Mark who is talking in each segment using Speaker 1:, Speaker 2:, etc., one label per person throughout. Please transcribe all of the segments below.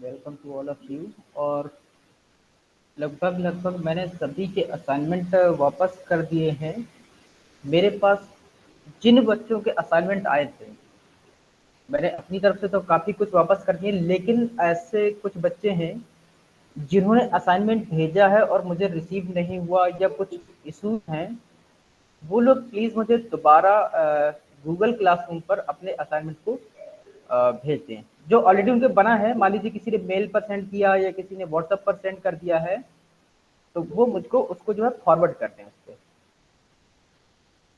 Speaker 1: Welcome to all of you. और लगभग लगभग मैंने सभी के असाइनमेंट वापस कर दिए हैं। मेरे पास जिन बच्चों के असाइनमेंट आए थे, मैंने अपनी तरफ से तो काफ़ी कुछ वापस कर दिए, लेकिन ऐसे कुछ बच्चे हैं जिन्होंने असाइनमेंट भेजा है और मुझे रिसीव नहीं हुआ या कुछ इशू हैं। वो लोग प्लीज़ मुझे दोबारा गूगल क्लासरूम पर अपने असाइनमेंट को भेज दें। जो ऑलरेडी उनके बना है, मान लीजिए किसी ने मेल पर सेंड किया या किसी ने व्हाट्सएप पर सेंड कर दिया है, तो वो मुझको उसको जो है फॉरवर्ड कर दें उसपे।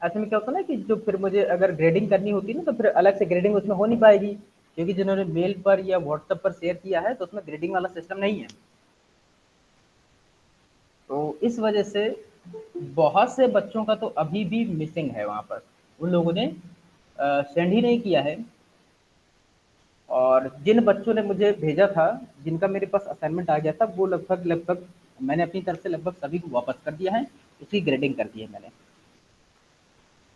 Speaker 1: ऐसे में क्या होता है ना कि जो फिर मुझे अगर ग्रेडिंग करनी होती है ना, तो फिर अलग से ग्रेडिंग उसमें हो नहीं पाएगी, क्योंकि जिन्होंने मेल पर या व्हाट्सएप पर शेयर किया है तो उसमें ग्रेडिंग वाला सिस्टम नहीं है। तो इस वजह से बहुत से बच्चों का तो अभी भी मिसिंग है वहाँ पर। उन लोगों ने सेंड ही नहीं किया है। और जिन बच्चों ने मुझे भेजा था, जिनका मेरे पास असाइनमेंट आ गया था, वो लगभग लगभग मैंने अपनी तरफ से लगभग सभी को वापस कर दिया है। उसकी ग्रेडिंग कर दी है मैंने।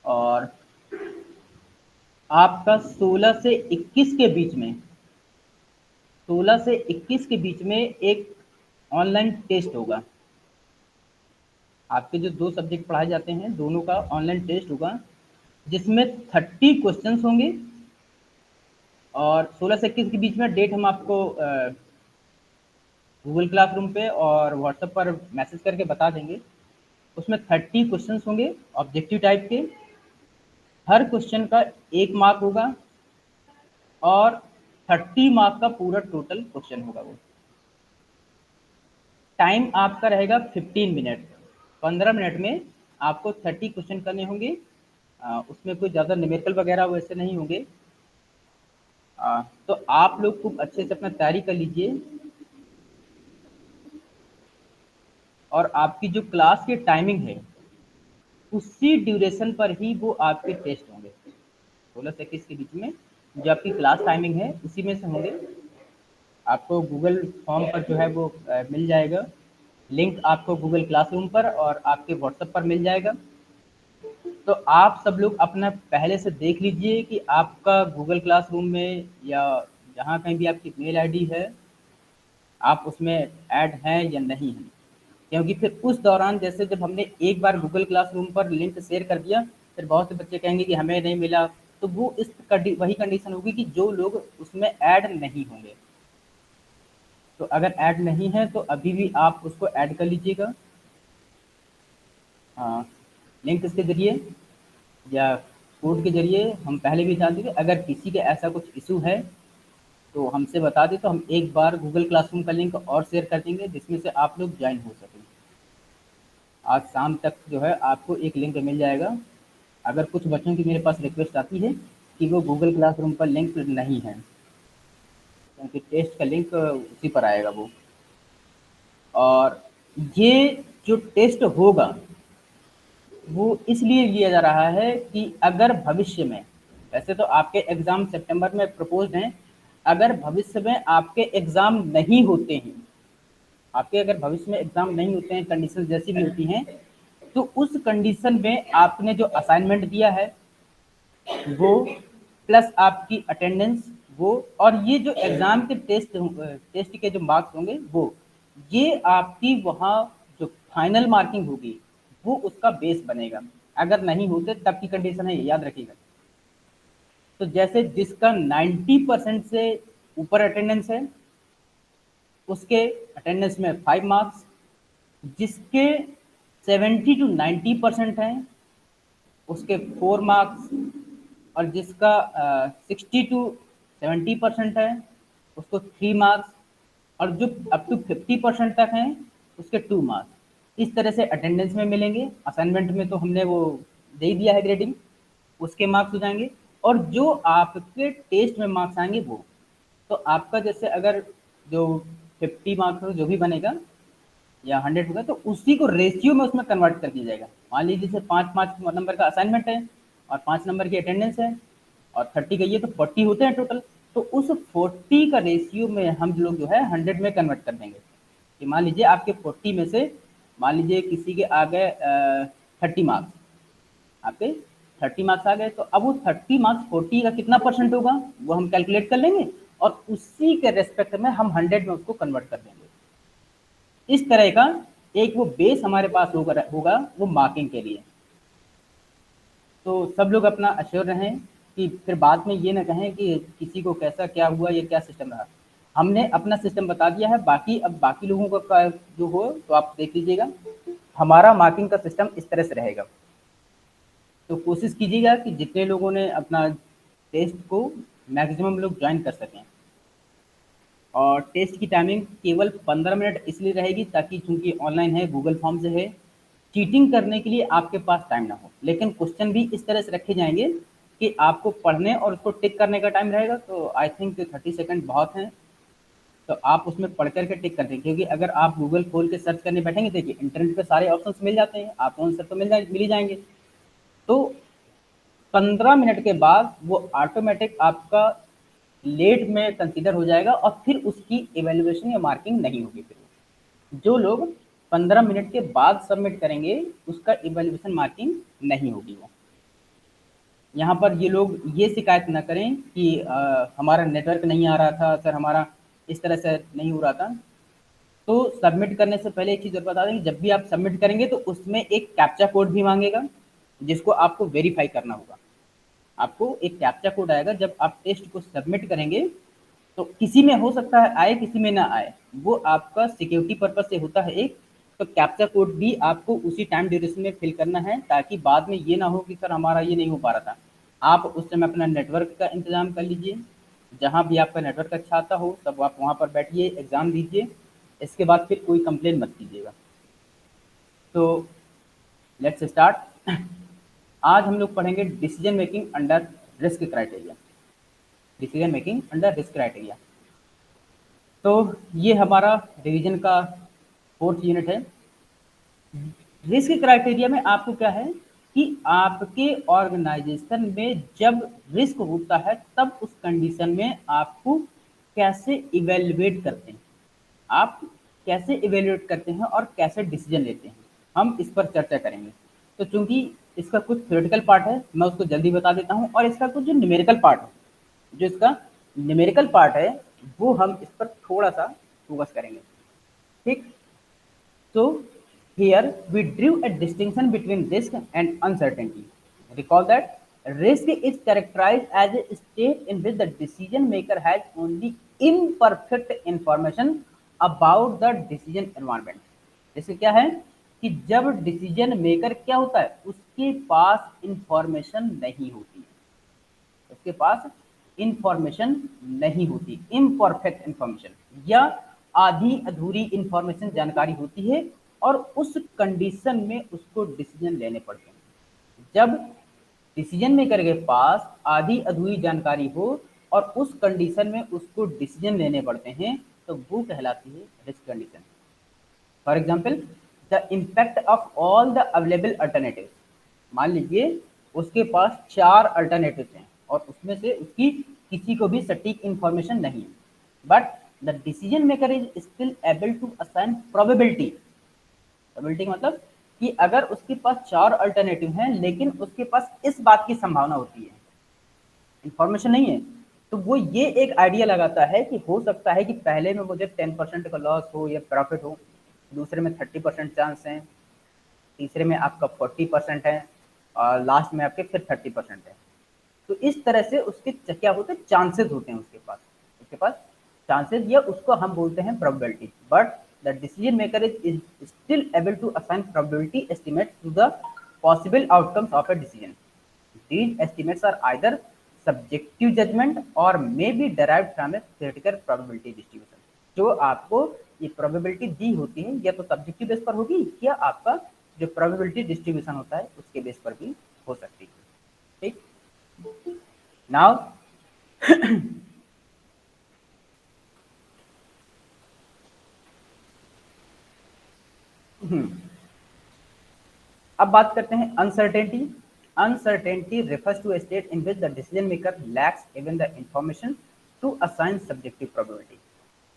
Speaker 1: और आपका 16 से 21 के बीच में, 16 से 21 के बीच में एक ऑनलाइन टेस्ट होगा। आपके जो दो सब्जेक्ट पढ़ाए जाते हैं, दोनों का ऑनलाइन टेस्ट होगा, जिसमें 30 क्वेश्चंस होंगे। और 16 से 21 के बीच में डेट हम आपको गूगल क्लासरूम पे और व्हाट्सएप पर मैसेज करके बता देंगे। उसमें 30 क्वेश्चंस होंगे ऑब्जेक्टिव टाइप के। हर क्वेश्चन का 1 मार्क होगा और 30 मार्क का पूरा टोटल क्वेश्चन होगा। वो टाइम आपका रहेगा 15 मिनट। 15 मिनट में आपको 30 क्वेश्चन करने होंगे। उसमें कोई ज़्यादा न्यूमेरिकल वगैरह वैसे नहीं होंगे। तो आप लोग खूब अच्छे से अपना तैयारी कर लीजिए। और आपकी जो क्लास की टाइमिंग है, उसी ड्यूरेशन पर ही वो आपके टेस्ट होंगे। 16 से 21 के बीच में जो आपकी क्लास टाइमिंग है, उसी में से होंगे। आपको गूगल फॉर्म पर जो है वो मिल जाएगा। लिंक आपको गूगल क्लासरूम पर और आपके व्हाट्सएप पर मिल जाएगा। तो आप सब लोग अपना पहले से देख लीजिए कि आपका गूगल क्लासरूम में या जहाँ कहीं भी आपकी मेल आईडी है, आप उसमें ऐड हैं या नहीं हैं। क्योंकि फिर उस दौरान जैसे जब हमने एक बार गूगल क्लासरूम पर लिंक शेयर कर दिया, फिर बहुत से बच्चे कहेंगे कि हमें नहीं मिला। तो वो वही कंडीशन होगी कि जो लोग उसमें ऐड नहीं होंगे। तो अगर ऐड नहीं है तो अभी भी आप उसको ऐड कर लीजिएगा। हाँ, लिंक के जरिए या कोड के जरिए हम पहले भी जान देंगे। अगर किसी के ऐसा कुछ इशू है तो हमसे बता दें, तो हम एक बार गूगल क्लासरूम का लिंक और शेयर कर देंगे, जिसमें से आप लोग ज्वाइन हो सकें। आज शाम तक जो है आपको एक लिंक मिल जाएगा। अगर कुछ बच्चों की मेरे पास रिक्वेस्ट आती है कि वो गूगल क्लासरूम पर लिंक नहीं है, क्योंकि टेस्ट का लिंक उसी पर आएगा वो। और ये जो टेस्ट होगा वो इसलिए लिया जा रहा है कि अगर भविष्य में, वैसे तो आपके एग्ज़ाम सितंबर में प्रपोज्ड हैं, अगर भविष्य में आपके एग्ज़ाम नहीं होते हैं, आपके अगर भविष्य में एग्ज़ाम नहीं होते हैं, कंडीशन जैसी भी होती हैं, तो उस कंडीशन में आपने जो असाइनमेंट दिया है वो, प्लस आपकी अटेंडेंस वो, और ये जो एग्ज़ाम के टेस्ट के जो मार्क्स होंगे वो, ये आपकी वहाँ जो फाइनल मार्किंग होगी वो उसका बेस बनेगा। अगर नहीं होते तब की कंडीशन है, ये याद रखिएगा। तो जैसे जिसका 90% से ऊपर अटेंडेंस है, उसके अटेंडेंस में 5 मार्क्स। जिसके 70 to 90% हैं, उसके 4 मार्क्स। और जिसका 60 to 70% है, उसको 3 मार्क्स। और जो अप टू 50% तक हैं, उसके 2 मार्क्स। इस तरह से अटेंडेंस में मिलेंगे। असाइनमेंट में तो हमने वो दे ही दिया है ग्रेडिंग, उसके मार्क्स हो जाएंगे। और जो आपके टेस्ट में मार्क्स आएंगे वो, तो आपका जैसे अगर जो 50 मार्क्स जो भी बनेगा या 100 होगा, तो उसी को रेशियो में उसमें कन्वर्ट कर दिया जाएगा। मान लीजिए जैसे 5-5 नंबर का असाइनमेंट है और 5 नंबर की अटेंडेंस है और 30 गई है, तो 40 होते हैं टोटल। तो उस 40 का रेशियो में हम लोग जो है 100 में कन्वर्ट कर देंगे। कि मान लीजिए आपके 40 में से, मान लीजिए किसी के आ गए 30 मार्क्स, आपके 30 मार्क्स आ गए, तो अब वो 30 मार्क्स 40 का कितना परसेंट होगा वो हम कैलकुलेट कर लेंगे। और उसी के रेस्पेक्ट में हम 100 में उसको कन्वर्ट कर देंगे। इस तरह का एक वो बेस हमारे पास होगा वो मार्किंग के लिए। तो सब लोग अपना अश्योर रहें कि फिर बाद में ये ना कहें कि किसी को कैसा क्या हुआ या क्या सिस्टम रहा। हमने अपना सिस्टम बता दिया है, बाकी अब बाकी लोगों का जो हो तो आप देख लीजिएगा। हमारा मार्किंग का सिस्टम इस तरह से रहेगा। तो कोशिश कीजिएगा कि जितने लोगों ने अपना टेस्ट को मैक्सिमम लोग ज्वाइन कर सकें। और टेस्ट की टाइमिंग केवल 15 मिनट इसलिए रहेगी ताकि चूंकि ऑनलाइन है, गूगल फॉर्म से है, चीटिंग करने के लिए आपके पास टाइम ना हो। लेकिन क्वेश्चन भी इस तरह से रखे जाएंगे कि आपको पढ़ने और उसको टिक करने का टाइम रहेगा। तो आई थिंक 30 सेकंड बहुत हैं। तो आप उसमें पढ़ करके टिक कर दें, क्योंकि अगर आप गूगल खोल के सर्च करने बैठेंगे, देखिए इंटरनेट पे सारे ऑप्शंस मिल जाते हैं, आपको आंसर तो मिल ही जाएंगे। तो 15 मिनट के बाद वो ऑटोमेटिक आपका लेट में कंसीडर हो जाएगा और फिर उसकी इवेल्युएशन या मार्किंग नहीं होगी। फिर जो लोग 15 मिनट के बाद सबमिट करेंगे उसका इवेल्युएशन मार्किंग नहीं होगी। वो यहाँ पर ये लोग ये शिकायत ना करें कि हमारा नेटवर्क नहीं आ रहा था सर, हमारा इस तरह से नहीं हो रहा था। तो सबमिट करने से पहले एक चीज़ और बता दें कि जब भी आप सबमिट करेंगे तो उसमें एक कैप्चा कोड भी मांगेगा, जिसको आपको वेरीफाई करना होगा। आपको एक कैप्चा कोड आएगा जब आप टेस्ट को सबमिट करेंगे। तो किसी में हो सकता है आए, किसी में ना आए, वो आपका सिक्योरिटी पर्पज से होता है एक। तो कैप्चा कोड भी आपको उसी टाइम ड्यूरेशन में फिल करना है, ताकि बाद में ये ना हो कि सर हमारा ये नहीं हो पा रहा था। आप उस समय अपना नेटवर्क का इंतजाम कर लीजिए, जहाँ भी आपका नेटवर्क अच्छा आता हो तब आप वहाँ पर बैठिए, एग्ज़ाम दीजिए। इसके बाद फिर कोई कंप्लेन मत कीजिएगा। तो लेट्स स्टार्ट। आज हम लोग पढ़ेंगे decision making under risk criteria. Decision making under risk criteria. तो ये हमारा रिवीजन का 4th यूनिट है। रिस्क क्राइटेरिया में आपको क्या है कि आपके ऑर्गेनाइजेशन में जब रिस्क होता है तब उस कंडीशन में आपको कैसे इवेल्युएट करते हैं, आप कैसे इवेल्युएट करते हैं और कैसे डिसीजन लेते हैं, हम इस पर चर्चा करेंगे। तो चूंकि इसका कुछ थ्योरेटिकल पार्ट है, मैं उसको जल्दी बता देता हूँ, और इसका कुछ जो न्यूमेरिकल पार्ट है, जो इसका न्यूमेरिकल पार्ट है वो हम इस पर थोड़ा सा फोकस करेंगे। ठीक। So here we drew a distinction between risk and uncertainty. Recall that risk is characterized as a state in which the decision maker has only imperfect information about the decision environment. जैसे क्या है कि जब decision maker क्या होता है, उसके पास information नहीं होती है, उसके पास इंफॉर्मेशन नहीं होती, इम्परफेक्ट इंफॉर्मेशन या आधी अधूरी इंफॉर्मेशन जानकारी होती है, और उस कंडीशन में उसको डिसीजन लेने पड़ते हैं। जब डिसीजन मेकर के पास आधी अधूरी जानकारी हो और उस कंडीशन में उसको डिसीजन लेने पड़ते हैं, तो वो कहलाती है risk condition. For example, the impact of all the available alternative. मान लीजिए उसके पास 4 अल्टरनेटिव हैं और उसमें से उसकी किसी को भी सटीक इंफॉर्मेशन नहीं है, but the decision maker is still able to assign probability. Probability का मतलब कि अगर उसके पास 4 अल्टरनेटिव हैं लेकिन उसके पास इस बात की संभावना होती है, इंफॉर्मेशन नहीं है, तो वो ये एक आइडिया लगाता है कि हो सकता है कि पहले में मुझे 10% का लॉस हो या प्रॉफिट हो, दूसरे में 30% चांस हैं, तीसरे में आपका 40% है, और लास्ट में आपके फिर 30% है। तो इस तरह से उसके क्या होते हैं, चांसेस होते हैं उसके पास चांसेस, या उसको हम बोलते हैं probability. But the decision maker is still able to assign probability estimate to the possible outcomes of a decision. These estimates are either subjective judgment or may be derived from a theoretical probability distribution। जो आपको ये probability दी होती है या तो subjective base पर होगी या आपका जो probability डिस्ट्रीब्यूशन होता है उसके बेस पर भी हो सकती है। ठीक। नाउ अब बात करते हैं uncertainty. Uncertainty refers to a state in which the decision maker lacks even the information to assign subjective probability।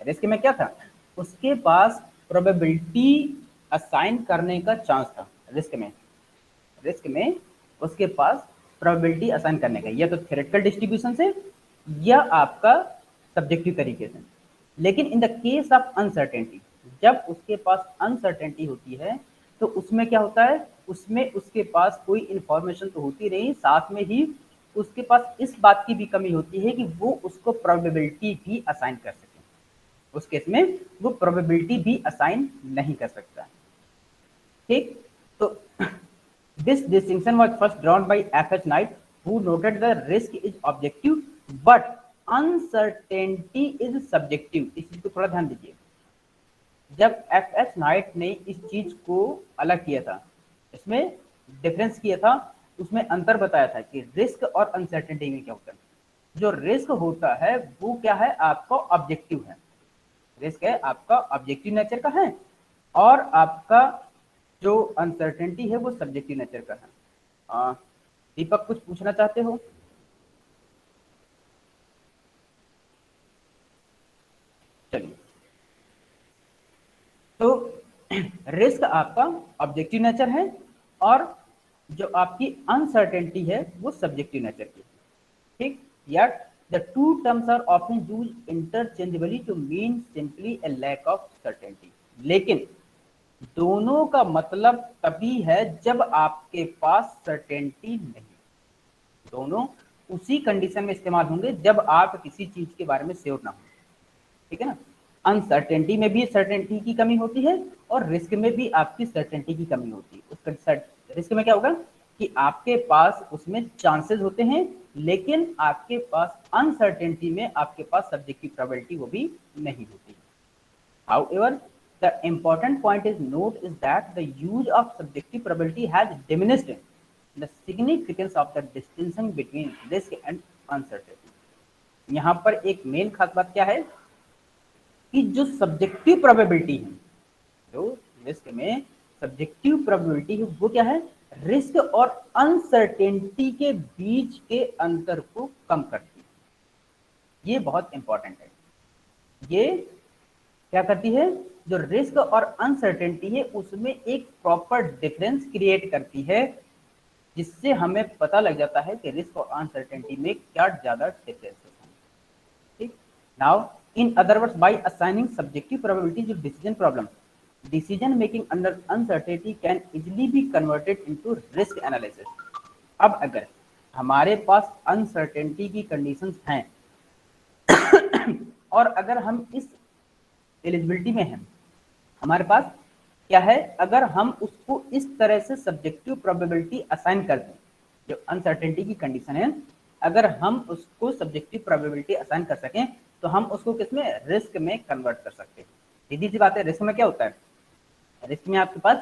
Speaker 1: Risk में क्या था, उसके पास प्रोबेबिलिटी असाइन करने का चांस था। रिस्क में उसके पास प्रोबेबिलिटी असाइन करने का, या तो थ्योरेटिकल डिस्ट्रीब्यूशन से या आपका सब्जेक्टिव तरीके से। लेकिन in the case of uncertainty, जब उसके पास अनसर्टेनिटी होती है तो उसमें क्या होता है, उसमें उसके पास कोई इंफॉर्मेशन तो होती नहीं, साथ में ही उसके पास इस बात की भी कमी होती है कि वो उसको प्रोबेबिलिटी भी असाइन कर सके। उस केस में वो प्रोबेबिलिटी भी असाइन नहीं कर सकता। ठीक, तो this distinction was first drawn by F H. Knight who noted the risk is objective but uncertainty is subjective. इस चीज को थोड़ा ध्यान दीजिए। जब एफ.एच. नाइट ने इस चीज को अलग किया था, इसमें डिफरेंस किया था, उसमें अंतर बताया था कि रिस्क और अनसर्टेनिटी में क्या होता है। जो रिस्क होता है वो क्या है, आपका ऑब्जेक्टिव है। रिस्क है आपका ऑब्जेक्टिव नेचर का है, और आपका जो अनसर्टेनिटी है वो सब्जेक्टिव नेचर का है। दीपक कुछ पूछना चाहते हो? चलिए, तो रिस्क आपका ऑब्जेक्टिव नेचर है, और जो आपकी अनसर्टेनिटी है वो सब्जेक्टिव नेचर की। ठीक, yet the two terms are often used interchangeably to mean simply a lack of certainty। लेकिन दोनों का मतलब तभी है जब आपके पास सर्टेनिटी नहीं। दोनों उसी कंडीशन में इस्तेमाल होंगे जब आप किसी चीज के बारे में श्योर ना हो। ठीक है ना, अनसर्टेनिटी में भी सर्टेनिटी की कमी होती है और रिस्क में भी आपकी सर्टेनिटी की कमी होती है। उसका रिस्क में क्या होगा कि आपके पास उसमें चांसेस होते हैं, लेकिन आपके पास अनसर्टेनिटी में आपके पास सब्जेक्टिव प्रोबेबिलिटी वो भी नहीं होती। However, the important point is note is that the use of subjective probability has diminished the significance of the distinction between risk and uncertainty। यहाँ पर एक मेन खास बात क्या है कि जो सब्जेक्टिव प्रोबेबिलिटी है, जो रिस्क में सब्जेक्टिव प्रोबेबिलिटी है वो क्या है, रिस्क और अनसर्टेनिटी के बीच के अंतर को कम करती है। ये बहुत इंपॉर्टेंट है। ये क्या करती है, जो रिस्क और अनसर्टेनिटी है उसमें एक प्रॉपर डिफरेंस क्रिएट करती है, जिससे हमें पता लग जाता है कि रिस्क और अनसर्टेनिटी में क्या ज्यादा डिफरेंस है। ठीक, now in other words by assigning subjective probability to decision problem, decision making under uncertainty can easily be converted into risk analysis. अब अगर हमारे पास अनसर्टेनिटी की कंडीशंस हैं और अगर हम इस एलिजिबिलिटी में है, हमारे पास क्या है, अगर हम उसको इस तरह से सब्जेक्टिव प्रोबेबिलिटी असाइन कर दें, जो अनसर्टेनिटी की कंडीशन है, अगर हम उसको सब्जेक्टिव प्रोबेबिलिटी असाइन कर सकें तो हम उसको किसमें, रिस्क में कन्वर्ट कर सकते हैं। सीधी सी बात है, रिस्क में क्या होता है, रिस्क में आपके पास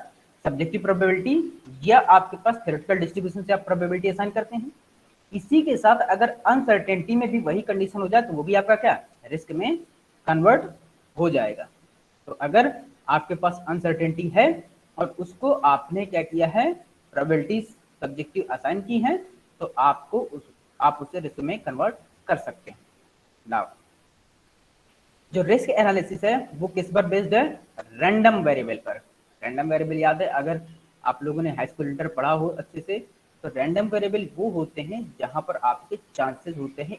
Speaker 1: सब्जेक्टिव प्रोबेबिलिटी या आपके पास थ्योरेटिकल डिस्ट्रीब्यूशन से आप प्रोबेबिलिटी असाइन करते हैं। इसी के साथ अगर अनसर्टेनिटी में भी वही कंडीशन हो जाए तो वो भी आपका क्या, रिस्क में कन्वर्ट हो जाएगा। तो अगर आपके पास अनसर्टेनिटी है और उसको आपने क्या किया है, प्रोबेबिलिटी सब्जेक्टिव असाइन की है, तो आप उसे रिस्क में कन्वर्ट कर सकते हैं। नाउ जो रिस्क एनालिसिस है वो किस पर बेस्ड है, रैंडम वेरिएबल पर। रैंडम वेरिएबल याद है, अगर आप लोगों ने हाई स्कूल इंटर पढ़ा हो अच्छे से, तो रैंडम वेरिएबल वो होते हैं जहां पर आपके चांसेस होते हैं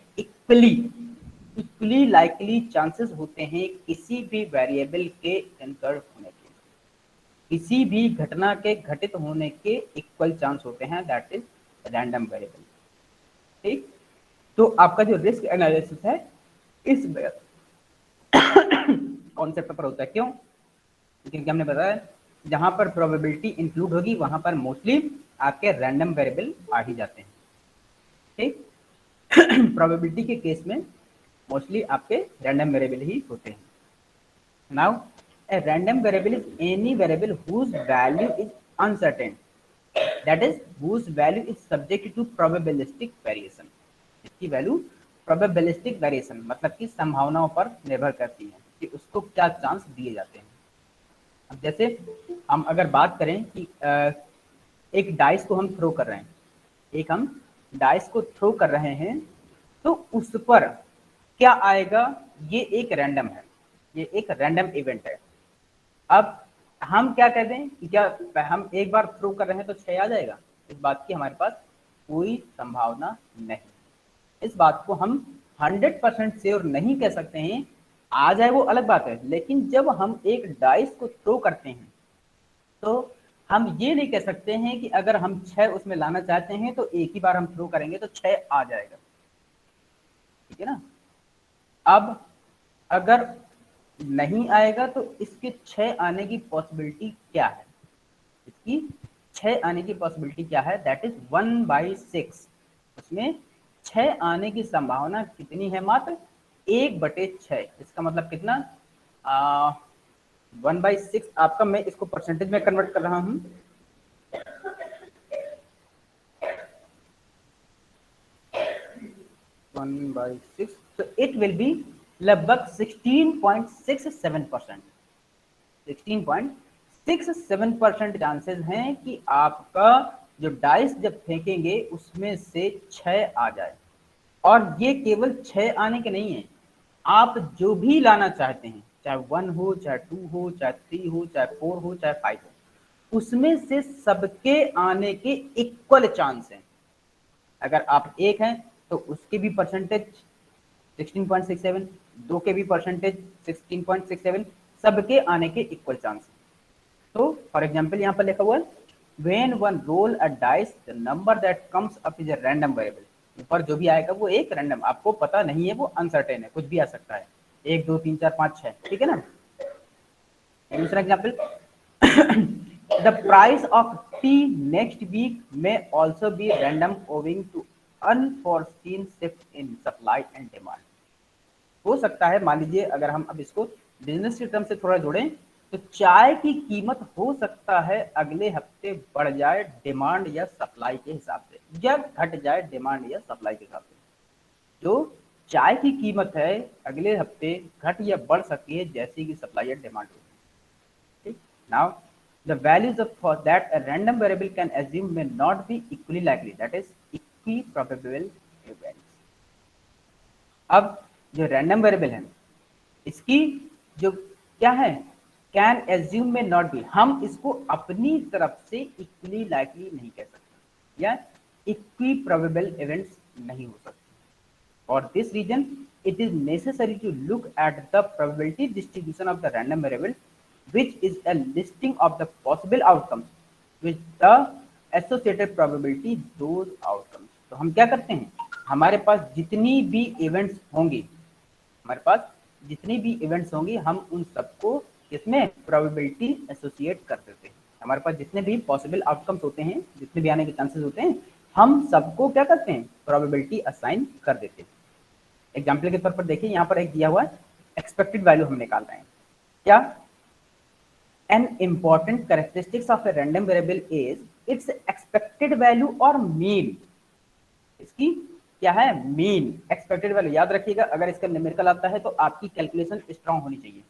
Speaker 1: इक्वली लाइकली चांसेस होते हैं किसी भी वेरिएबल के एंकर होने के, किसी भी घटना के घटित होने के इक्वल चांस होते हैं, दैट इज रैंडम वेरिएबल। ठीक, तो आपका जो रिस्क एनालिसिस है इस कॉन्सेप्ट पर होता है। क्यों, क्योंकि हमने बताया जहां पर प्रोबेबिलिटी इंक्लूड होगी वहां पर मोस्टली आपके रैंडम वेरिएबल आ ही जाते हैं। ठीक, प्रोबेबिलिटी के केस में मोस्टली आपके रैंडम वेरिएबल ही होते हैं। Now a random variable is any variable whose value is uncertain, that is whose value is subject to probabilistic variation। इसकी वैल्यू प्रोबेबिलिस्टिक वेरिएशन मतलब कि संभावनाओं पर निर्भर करती है कि उसको क्या चांस दिए जाते हैं। अब जैसे हम अगर बात करें कि एक डाइस को हम थ्रो कर रहे हैं, एक हम डाइस को थ्रो कर रहे हैं, तो उस पर क्या आएगा, ये एक रैंडम है, ये एक रैंडम इवेंट है। अब हम क्या कहते हैं कि क्या हम एक बार थ्रो कर रहे हैं तो 6 आ जाएगा, इस बात की हमारे पास कोई संभावना नहीं। इस बात को हम 100% श्योर नहीं कह सकते हैं, आ जाए वो अलग बात है, लेकिन जब हम एक डाइस को थ्रो करते हैं तो हम ये नहीं कह सकते हैं कि अगर हम 6 उसमें लाना चाहते हैं तो एक ही बार हम थ्रो करेंगे तो 6 आ जाएगा, ठीक है ना। अब अगर नहीं आएगा तो इसके 6 आने की पॉसिबिलिटी क्या है, इसकी 6 आने की पॉसिबिलिटी क्या है, दैट इज 1/6। उसमें 6 आने की संभावना कितनी है, मात्र 1/6। इसका मतलब कितना, 1/6 आपका, मैं इसको परसेंटेज में कन्वर्ट कर रहा हूं, 1/6, तो इट विल बी लगभग 16.67%। 16.67% चांसेस हैं कि आपका जो डाइस जब फेंकेंगे उसमें से 6 आ जाए। और ये केवल 6 आने के नहीं है, आप जो भी लाना चाहते हैं, चाहे 1 हो, चाहे 2 हो, चाहे 3 हो, चाहे 4 हो, चाहे 5 हो, उसमें से सबके आने के इक्वल चांस हैं। अगर आप एक हैं तो उसके भी परसेंटेज 16.67, दो के भी परसेंटेज 16.67, सबके आने के इक्वल चांस हैं। तो फॉर एग्जाम्पल यहाँ पर लिखा हुआ है, when one roll a dice the number that comes up is a random variable। ऊपर जो भी आएगा वो एक रैंडम, आपको पता नहीं है, वो अनसर्टेन है, कुछ भी आ सकता है, 1 2 3 4 5 6, ठीक है ना। दूसरा example, the price of tea next week में also be random owing to unforeseen shift in supply and demand. हो सकता है, मान लीजिए अगर हम अब इसको बिजनेस के टर्म से थोड़ा जोड़ें, तो चाय की कीमत हो सकता है अगले हफ्ते बढ़ जाए डिमांड या सप्लाई के हिसाब से, या घट जाए डिमांड या सप्लाई के हिसाब से। जो चाय की कीमत है अगले हफ्ते घट या बढ़ सकती है जैसे कि सप्लाई या डिमांड हो, ठीक। Now the values of for that a random variable can assume may not be equally likely, that is equiprobable events। अब जो रैंडम वेरिएबल है इसकी जो क्या है, कैन एज्यूम में नॉट बी, हम इसको अपनी तरफ से इक्वली लाइकली नहीं कह सकते या इक्वी प्रोबेबल इवेंट्स नहीं हो सकते। For this reason it is necessary to look at the probability distribution of the random variable which is a listing of the possible outcomes with the associated probability those outcomes। तो हम क्या करते हैं, हमारे पास जितनी भी इवेंट्स होंगी, हमारे पास जितनी भी इवेंट्स होंगी, हम उन सबको इसमें प्रोबेबिलिटी एसोसिएट कर देते हैं। हमारे पास जितने भी पॉसिबल आउटकम्स होते हैं, जितने भी आने के चांसेस होते हैं, हम सबको क्या करते हैं, प्रोबेबिलिटी असाइन कर देते हैं। एग्जाम्पल के तौर पर देखिए, यहाँ पर एक दिया हुआ है एक्सपेक्टेड वैल्यू हम निकाल रहे हैं। क्या, an important characteristics of a random variable is its expected value or mean। इसकी क्या है, मीन, एक्सपेक्टेड वैल्यू। याद रखिएगा, अगर इसका न्यूमेरिकल आता है तो आपकी कैलकुलेशन स्ट्रांग होनी चाहिए,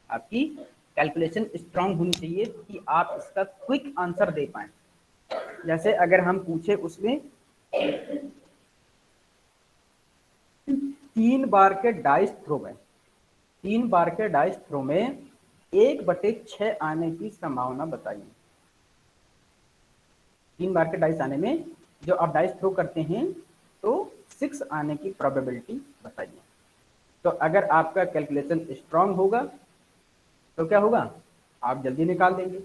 Speaker 1: आपकी कैलकुलेशन स्ट्रांग होनी चाहिए कि आप इसका क्विक आंसर दे पाए। जैसे अगर हम पूछे उसमें 3 बार के डाइस थ्रो में, 3 बार के डाइस थ्रो में 1/6 आने की संभावना बताइए। 3 बार के डाइस आने में जो आप डाइस थ्रो करते हैं तो 6 आने की प्रोबेबिलिटी बताइए। तो अगर आपका कैलकुलेशन स्ट्रांग होगा तो क्या होगा, आप जल्दी निकाल देंगे।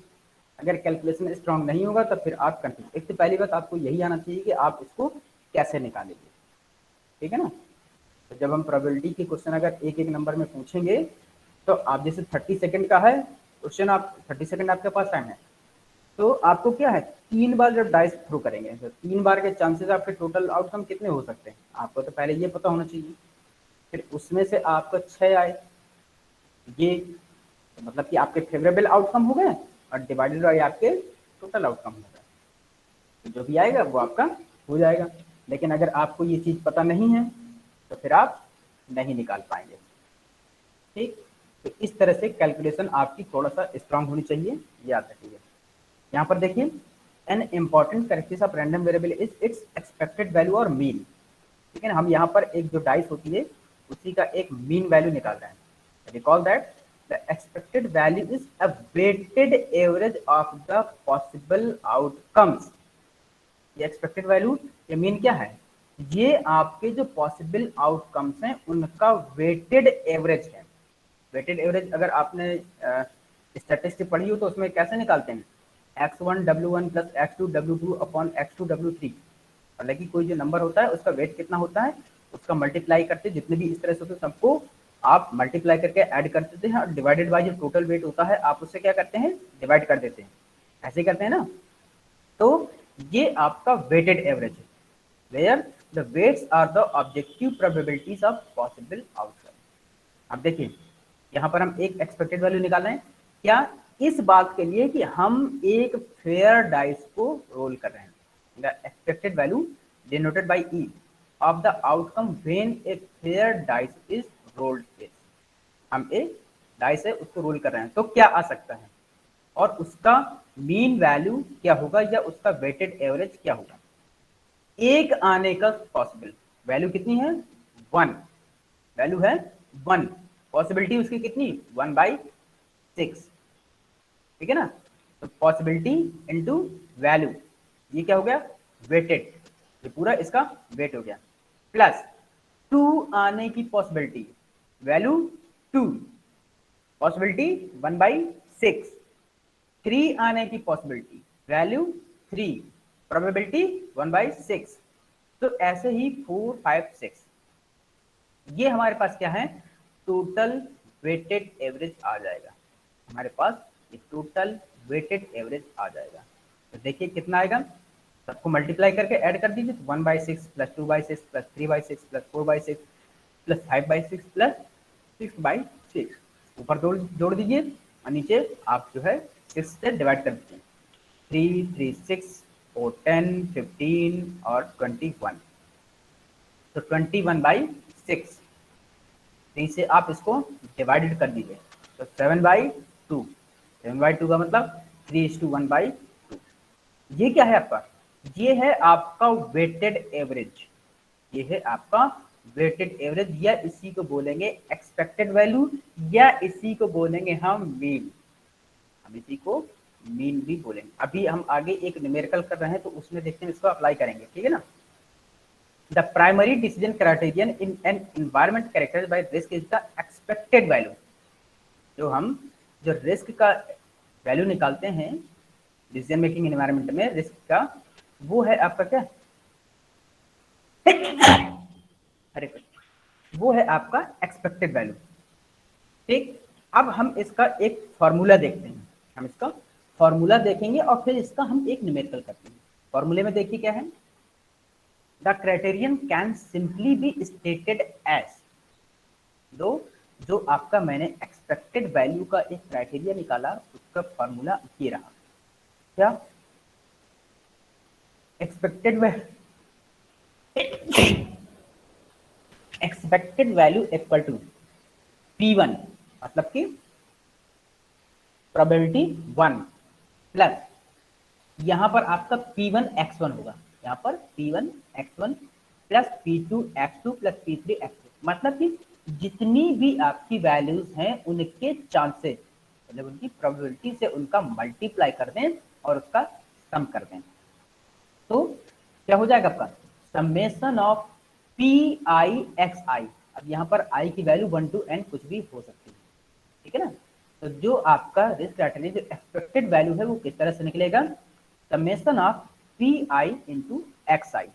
Speaker 1: अगर कैलकुलेशन स्ट्रांग नहीं होगा तो फिर आप कंफ्यूज। एक तो पहली बात आपको यही आना चाहिए कि आप इसको कैसे निकालेंगे, ठीक है ना। तो जब हम प्रोबेबिलिटी के क्वेश्चन अगर एक एक नंबर में पूछेंगे, तो आप जैसे 30 सेकंड का है क्वेश्चन, आप 30 सेकंड आपके पास टाइम है, तो आपको क्या है, 3 बार जब डाइस थ्रो करेंगे तो 3 बार के चांसेस आपके टोटल आउटकम कितने हो सकते हैं, आपको तो पहले ये पता होना चाहिए। फिर उसमें से आपको 6 आए, ये तो मतलब कि आपके फेवरेबल आउटकम हो गए और डिवाइडेड बाई आपके टोटल आउटकम हो गए, तो जो भी आएगा वो आपका हो जाएगा। लेकिन अगर आपको ये चीज़ पता नहीं है तो फिर आप नहीं निकाल पाएंगे, ठीक। तो इस तरह से कैलकुलेशन आपकी थोड़ा सा स्ट्रांग होनी चाहिए, याद रखिएगा। यहाँ पर देखिए, an important characteristics of random variable is it's expected value और मीन, ठीक है ना। हम यहाँ पर एक जो डाइस होती है उसी का एक मीन वैल्यू निकाल रहे हैं। Recall that the expected value is a weighted average of the possible outcomes. ये एक्सपेक्टेड वैल्यू, ये मीन क्या है, ये आपके जो पॉसिबल आउटकम्स हैं उनका वेटेड एवरेज है। वेटेड एवरेज अगर आपने स्टैटिस्टिक पढ़ी हो तो उसमें कैसे निकालते हैं, x1 W1 plus x2 W2 upon x2 W3। मतलब कि कोई जो नंबर होता है उसका वेट कितना होता है, उसका मल्टीप्लाई करते, जितने भी इस तरह से होते हैं सबको आप मल्टीप्लाई करके ऐड कर देते हैं और डिवाइडेड बाय जो टोटल वेट होता है आप उससे क्या करते हैं, डिवाइड कर देते हैं। ऐसे करते हैं ना। तो ये आपका वेटेड एवरेज है, where the weights are the objective probabilities of possible outcome. अब देखिए यहाँ पर हम एक एक्सपेक्टेड वैल्यू निकाल रहे हैं, क्या, इस बात के लिए कि हम एक फेयर डाइस को रोल कर रहे हैं। The expected value denoted by E of the outcome when a fair dice is rolled is. हम एक डाइस है उसको रोल कर रहे हैं तो क्या आ सकता है और उसका मीन वैल्यू क्या होगा या उसका वेटेड एवरेज क्या होगा। एक आने का पॉसिबल वैल्यू कितनी है, 1, वैल्यू है 1, पॉसिबिलिटी उसकी कितनी 1/6, ठीक है ना। तो पॉसिबिलिटी इनटू वैल्यू, ये क्या हो गया, वेटेड, ये पूरा इसका वेट हो गया, प्लस 2 आने की पॉसिबिलिटी, वैल्यू 2, पॉसिबिलिटी 1/6, 3 आने की पॉसिबिलिटी, वैल्यू 3, प्रोबेबिलिटी 1/6। तो ऐसे ही 4, 5, 6, ये हमारे पास क्या है, टोटल वेटेड एवरेज आ जाएगा हमारे पास, ये टोटल वेटेड एवरेज आ जाएगा। तो देखिए कितना आएगा, सबको मल्टीप्लाई करके ऐड कर दीजिए, 1/6 plus 2/6 plus 3/6 plus 4/6 plus 5/6 plus 6/6, ऊपर जोड़ दीजिए और नीचे आप जो है 6 से डिवाइड कर दीजिए, 3, 3, 6, 4, 10, 15 और 21। तो 21/6, 3 से आप इसको डिवाइडेड कर दीजिए, तो 7/2, 7/2 का मतलब 3:1/2। ये क्या है आपका, ये है आपका वेटेड एवरेज, ये है आपका वेटेड एवरेज, या इसी को बोलेंगे एक्सपेक्टेड वैल्यू, या इसी को बोलेंगे हम मीन, हम इसी को मीन भी बोलेंगे। अभी हम आगे एक न्यूमेरिकल कर रहे हैं तो उसमें देखते हैं इसको अप्लाई करेंगे, ठीक है ना। The primary decision criterion in an environment characterised by risk is the expected value. जो हम जो रिस्क का वैल्यू निकालते हैं डिसीजन मेकिंग एनवायरमेंट में रिस्क का, वो है आपका क्या, अरे वो है आपका एक्सपेक्टेड वैल्यू। ठीक, अब हम इसका एक फॉर्मूला देखते हैं, हम इसका फॉर्मूला देखेंगे और फिर इसका हम एक न्यूमेरिकल करते हैं। फॉर्मूले में देखिए क्या है, the criterion can simply be stated as, दो जो आपका मैंने एक्सपेक्टेड वैल्यू का एक क्राइटेरिया निकाला उसका फॉर्मूला ये रहा, क्या, expected value equal to P1, मतलब कि प्रोबेबिलिटी 1 प्लस यहां पर आपका P1 x1 होगा, यहां पर P1 x1 plus P2 x2 plus P3 x2, मतलब कि जितनी भी आपकी वैल्यूज हैं उनके चांसेस, मतलब उनकी प्रोबेबिलिटी से उनका मल्टीप्लाई कर दें और उसका सम कर दें, तो क्या हो जाएगा आपका summation of P I X I. अब यहाँ पर आई की वैल्यू 1 to n कुछ भी हो सकती है, ठीक है ना। तो जो आपका रिस्क क्राइटेरिया जो एक्सपेक्टेड वैल्यू है वो किस तरह से निकलेगा, summation of P I into X I.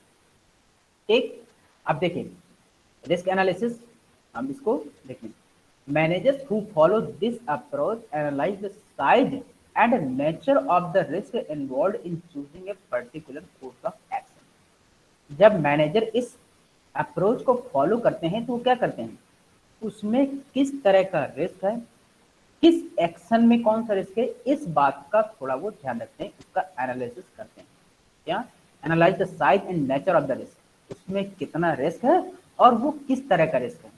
Speaker 1: ठीक, अब देखिए रिस्क एनालिसिस, हम इसको देखें, managers who follow this approach analyse the size and nature of the risk involve in choosing a particular course of action. जब मैनेजर इस approach को follow करते हैं तो वो क्या करते हैं, उसमें किस तरह का रिस्क है, किस एक्शन में कौन सा रिस्क है, इस बात का थोड़ा वो ध्यान रखते हैं, उसका एनालिसिस करते हैं। क्या, analyse the size and nature of the risk, उसमें कितना रिस्क है और वो किस तरह का रिस्क है,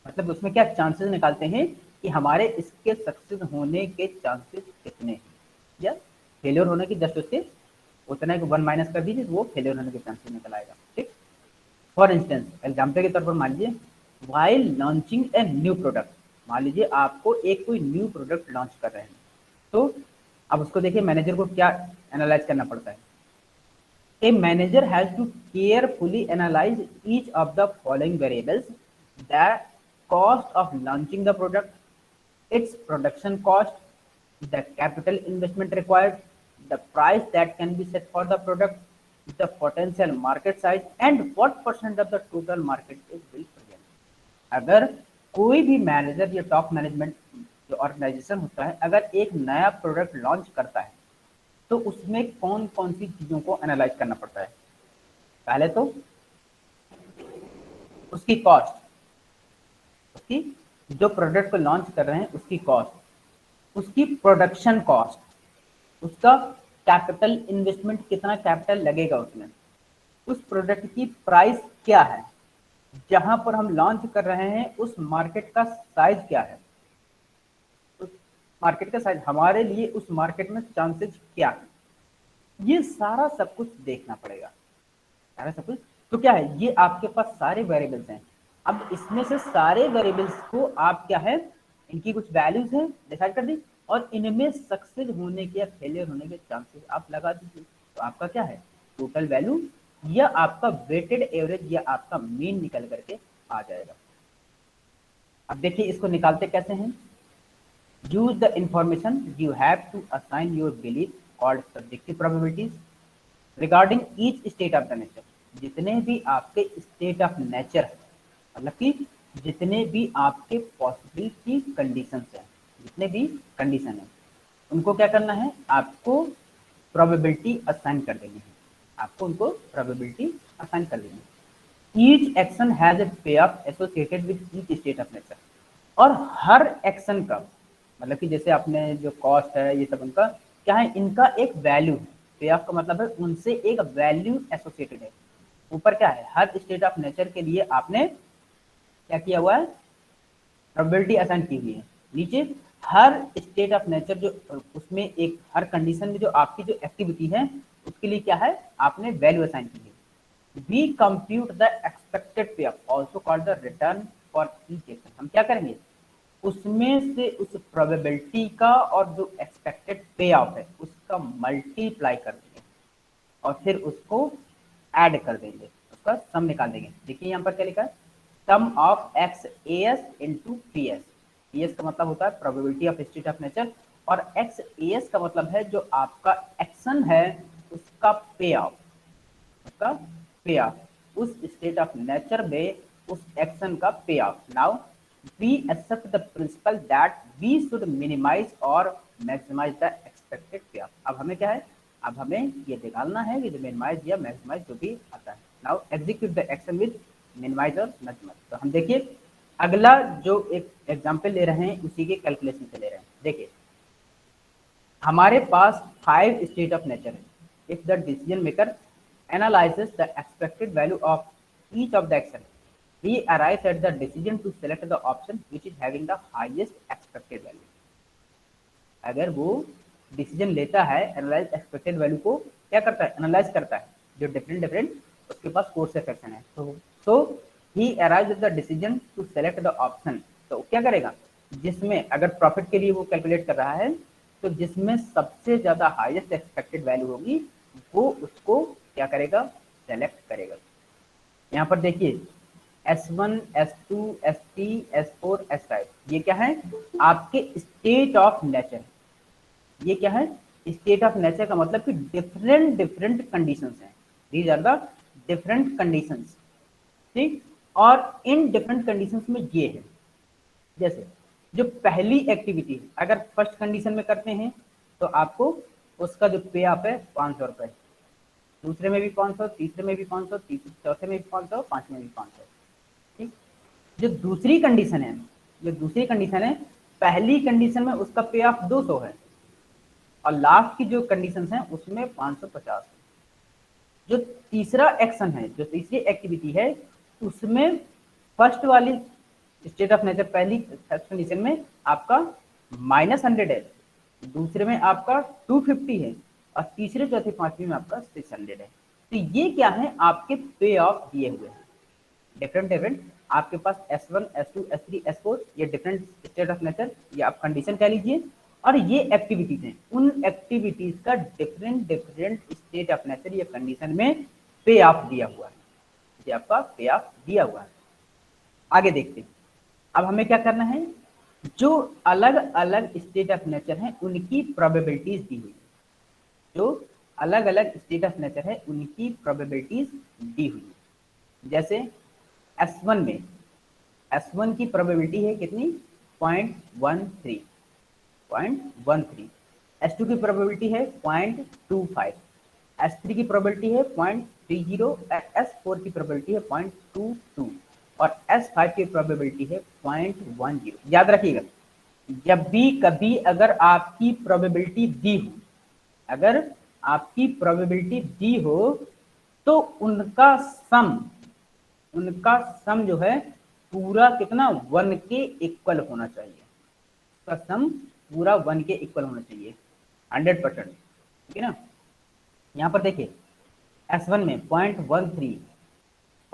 Speaker 1: मतलब उसमें क्या चांसेस निकालते हैं कि हमारे इसके सक्सेस होने के चांसेस कितने हैं, या फेलियर होने की जस्ट उसके उतना ही 1 माइनस कर दीजिए वो फेलियर होने के चांसेस निकल आएगा। ठीक, फॉर इंस्टेंस एग्जाम्पल के तौर पर मान लीजिए while launching a new product, मान लीजिए आपको एक कोई न्यू प्रोडक्ट लॉन्च कर रहे हैं, तो अब उसको देखिए मैनेजर को क्या एनालाइज करना पड़ता है, A manager has to carefully analyze each of the following variables: the cost of launching the product, its production cost, the capital investment required, the price that can be set for the product, the potential market size, and what percent of the total market is will present. अगर कोई भी manager या top management जो organisation होता है, अगर एक नया प्रोडक्ट लॉन्च करता है तो उसमें कौन कौन सी चीजों को एनालाइज करना पड़ता है। पहले तो उसकी कॉस्ट, उसकी जो प्रोडक्ट को लॉन्च कर रहे हैं उसकी कॉस्ट, उसकी प्रोडक्शन कॉस्ट, उसका कैपिटल इन्वेस्टमेंट, कितना कैपिटल लगेगा उसमें, उस प्रोडक्ट की प्राइस क्या है, जहां पर हम लॉन्च कर रहे हैं उस मार्केट का साइज क्या है, उस मार्केट का साइज हमारे लिए उस मार्केट में चांसेस क्या है, ये सारा सब कुछ देखना पड़ेगा। सारा सब कुछ तो क्या है, ये आपके पास सारे वेरिएबल्स हैं। अब इसमें से सारे वेरिएबल्स को आप क्या है, इनकी कुछ वैल्यूज हैं डिसाइड कर दी और इनमें सक्सेस होने के या फेलियर होने के चांसेस आप लगा दीजिए। तो आपका क्या है, टोटल वैल्यू या आपका वेटेड एवरेज या आपका मीन निकल करके आ जाएगा। अब देखिए इसको निकालते कैसे हैं। Use the information you have to assign your belief called subjective probabilities regarding each state of the nature. जितने भी आपके स्टेट ऑफ नेचर है, मतलब कि जितने भी आपके पॉसिबिलिटी कंडीशन है, जितने भी कंडीशन है उनको क्या करना है, आपको प्रोबेबिलिटी असाइन कर देनी है, आपको उनको प्रोबेबिलिटी असाइन कर देनी है। ईच एक्शन हैज ए पे of associated with each state of nature. और हर एक्शन का मतलब कि जैसे आपने जो कॉस्ट है ये सब उनका क्या है, इनका एक वैल्यू है। पे ऑफ का मतलब है उनसे एक वैल्यू एसोसिएटेड है। ऊपर क्या है, हर स्टेट ऑफ नेचर के लिए आपने क्या किया हुआ है, प्रोबेबिलिटी असाइन की हुई है। नीचे हर स्टेट ऑफ नेचर जो उसमें एक हर कंडीशन में जो आपकी जो एक्टिविटी है उसके लिए क्या है, आपने वैल्यू असाइन की है। वी कंप्यूट द एक्सपेक्टेड पे of also called the return for each action. हम क्या करेंगे, उसमें से उस प्रोबेबिलिटी का और जो एक्सपेक्टेड पे ऑफ है उसका मल्टीप्लाई कर देंगे और फिर उसको ऐड कर देंगे, उसका सम निकाल देंगे। देखिए यहाँ पर क्या लिखा है, sum of X A S into P S. P S का मतलब होता है probability of state of nature और एक्स ए एस का मतलब है जो आपका एक्शन है उसका पे ऑफ, उसका पे ऑफ उस स्टेट ऑफ नेचर में उस एक्शन का पे of. Now we accept the principle that we should minimize or maximize the expected payoff। अब हमें क्या है, अब हमें ये निकालना है कि जो मिनिमाइज या मैक्सिमाइज जो भी आता है। Now execute the action with minimise और मैक्सिमाइज। तो हम देखिए अगला जो एक एग्जांपल ले रहे हैं उसी के कैलकुलेशन से ले रहे हैं। देखिए हमारे पास 5 स्टेट ऑफ नेचर है। If the decision maker analyses the expected value of each of the action, he arrives at the decision to select the option which is having the highest expected value। अगर वो decision लेता है, analyse expected value को क्या करता है, analyse करता है जो डिफरेंट डिफरेंट उसके पास कोर्स ऑफ एक्शन है। तो he arrives at the decision to select the option. तो क्या करेगा, जिसमें अगर प्रॉफिट के लिए वो कैलकुलेट कर रहा है तो जिसमें सबसे ज्यादा हाईएस्ट एक्सपेक्टेड वैल्यू होगी वो उसको क्या करेगा, सेलेक्ट करेगा। यहाँ पर देखिए S1, S2, S3, S4, S5 ये क्या है, आपके स्टेट ऑफ नेचर। ये क्या है, स्टेट ऑफ नेचर का मतलब कि डिफरेंट डिफरेंट कंडीशंस हैं। These are the different conditions, ठीक। और इन डिफरेंट कंडीशंस में ये है, जैसे जो पहली एक्टिविटी अगर फर्स्ट कंडीशन में करते हैं तो आपको उसका जो पे ऑफ है 500 रुपये, दूसरे में भी 500, तीसरे में भी 500, चौथे में भी 500, पांचवें में भी 500, ठीक। जो दूसरी कंडीशन है, जो दूसरी कंडीशन है, पहली कंडीशन में उसका पे ऑफ 200 है और लास्ट की जो कंडीशन है उसमें 550 है। जो तीसरा एक्शन है, जो तीसरी एक्टिविटी है उसमें फर्स्ट वाली स्टेट ऑफ नेचर पहली फर्स्ट कंडीशन में आपका -100 है, दूसरे में आपका 250 है और तीसरे चौथे पांचवें में आपका 600 है। तो ये क्या है, आपके पे ऑफ दिए हुए हैं डिफरेंट डिफरेंट। आपके पास S1, S2, S3, S4 ये डिफरेंट स्टेट ऑफ नेचर, ये आप कंडीशन कह लीजिए और ये एक्टिविटीज हैं, उन एक्टिविटीज का different different state of nature या कंडीशन में पे ऑफ दिया हुआ है, ये आपका पे ऑफ दिया हुआ है। आगे देखते हैं। अब हमें क्या करना है, जो अलग अलग स्टेट ऑफ नेचर हैं उनकी प्रोबेबिलिटीज दी हुई है, जो अलग अलग स्टेट ऑफ नेचर है उनकी प्रोबेबिलिटीज दी हुई है। जैसे S1 में, S1 की प्रोबेबिलिटी है कितनी, 0.13, 0.13। S2 की प्रोबेबिलिटी है 0.25, S3 की प्रोबेबिलिटी है 0.30, S4 की प्रोबेबिलिटी है 0.22 और S5 की प्रोबेबिलिटी है 0.10। याद रखिएगा, जब भी कभी अगर आपकी प्रोबेबिलिटी दी हो, अगर आपकी प्रोबेबिलिटी दी हो तो उनका सम जो है पूरा कितना 1 के इक्वल होना चाहिए, उसका सम पूरा 1 के इक्वल होना चाहिए 100%, ठीक है ना। यहाँ पर देखिए S1 में 0.13,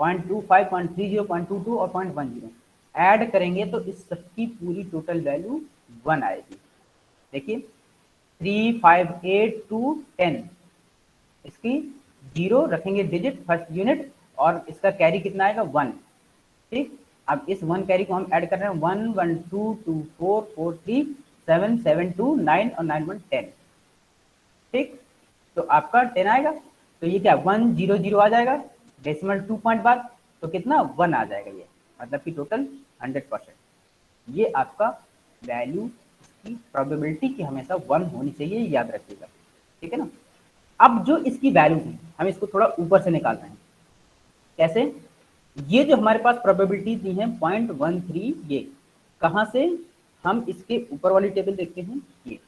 Speaker 1: 0.25, 0.30, 0.22 और 0.10 ऐड करेंगे तो इस सबकी पूरी टोटल वैल्यू 1 आएगी। देखिए 3, 5, 8 to 10, इसकी 0 रखेंगे डिजिट फर्स्ट यूनिट और इसका कैरी कितना आएगा 1, ठीक। अब इस 1 कैरी को हम ऐड कर रहे हैं 1, 1, 2, 2, 4, 4, 3, 7, 7, 2, 9 और 9, 1, 10, ठीक। तो आपका 10 आएगा, तो ये क्या 1, 0, 0 आ जाएगा, डेसिमल 2 पॉइंट बाद तो कितना 1 आ जाएगा, ये मतलब कि टोटल 100%। ये आपका वैल्यू की प्रोबेबिलिटी की हमेशा 1 होनी चाहिए, याद रखिएगा, ठीक है ना। अब जो इसकी वैल्यू है हम इसको थोड़ा ऊपर से निकाल रहे हैं। कैसे, ये जो हमारे पास प्रोबेबिलिटी दी है 0.13, ये कहाँ से, हम इसके ऊपर वाली टेबल देखते हैं, ये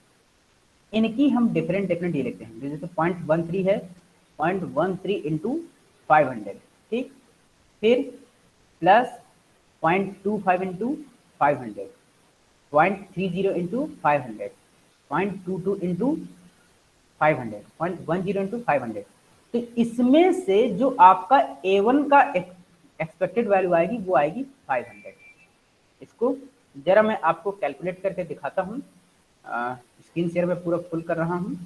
Speaker 1: इनकी हम डिफरेंट डिफरेंट ये लिखते हैं। जैसे 0.13 है, 0.13 इंटू 500, ठीक। फिर plus 0.25 into 500, 0.30 into 500, 0.22 into 500, 0.10 into 500। तो इसमें से जो आपका A1 का एक्सपेक्टेड वैल्यू आएगी वो आएगी 500। इसको जरा मैं आपको कैलकुलेट करके दिखाता हूँ, स्क्रीन शेयर में पूरा फुल कर रहा हूँ।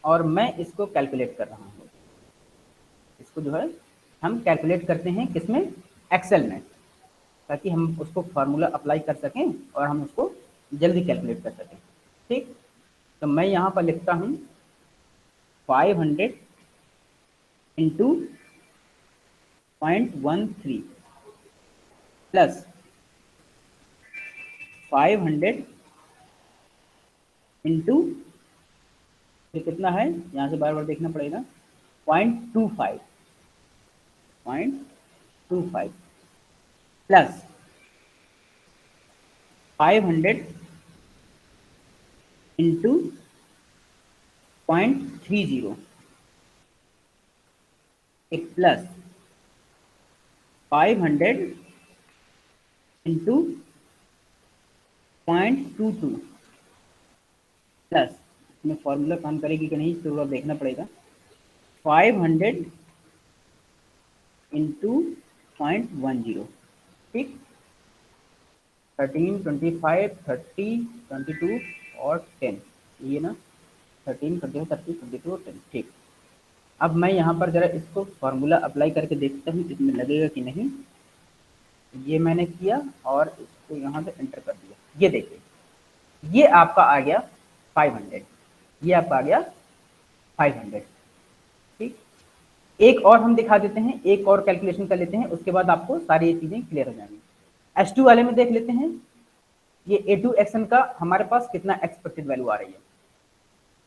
Speaker 1: और मैं इसको कैलकुलेट कर रहा हूँ, इसको जो है हम कैलकुलेट करते हैं किसमें, एक्सेल में, ताकि हम उसको फार्मूला अप्लाई कर सकें और हम उसको जल्दी कैलकुलेट कर सकें, ठीक। तो मैं यहाँ पर लिखता हूँ 500 इंटू 0.13 प्लस 500 इंटू, फिर कितना है यहाँ से बार बार देखना पड़ेगा, 0.25, 0.25 प्लस 500 इंटू 0.30, एक प्लस 500 इंटू 0.22 प्लस, इसमें फॉर्मूला काम करेगी कि नहीं तो देखना पड़ेगा, 500 इंटू 0.10, ठीक। 13, 25, 30, 22 और 10, ये ना 13, 25, 30, 22 और 10, ठीक। अब मैं यहाँ पर जरा इसको फॉर्मूला अप्लाई करके देखता हूँ इसमें लगेगा कि नहीं। ये मैंने किया और इसको यहाँ से एंटर कर दिया, ये देखिए ये आपका आ गया 500, ये आपका आ गया 500, ठीक। एक और हम दिखा देते हैं, एक और कैलकुलेशन कर लेते हैं, उसके बाद आपको सारी ये चीजें क्लियर हो जाएंगी। S2 वाले में देख लेते हैं, ये A2 एक्शन का हमारे पास कितना एक्सपेक्टेड वैल्यू आ रही है,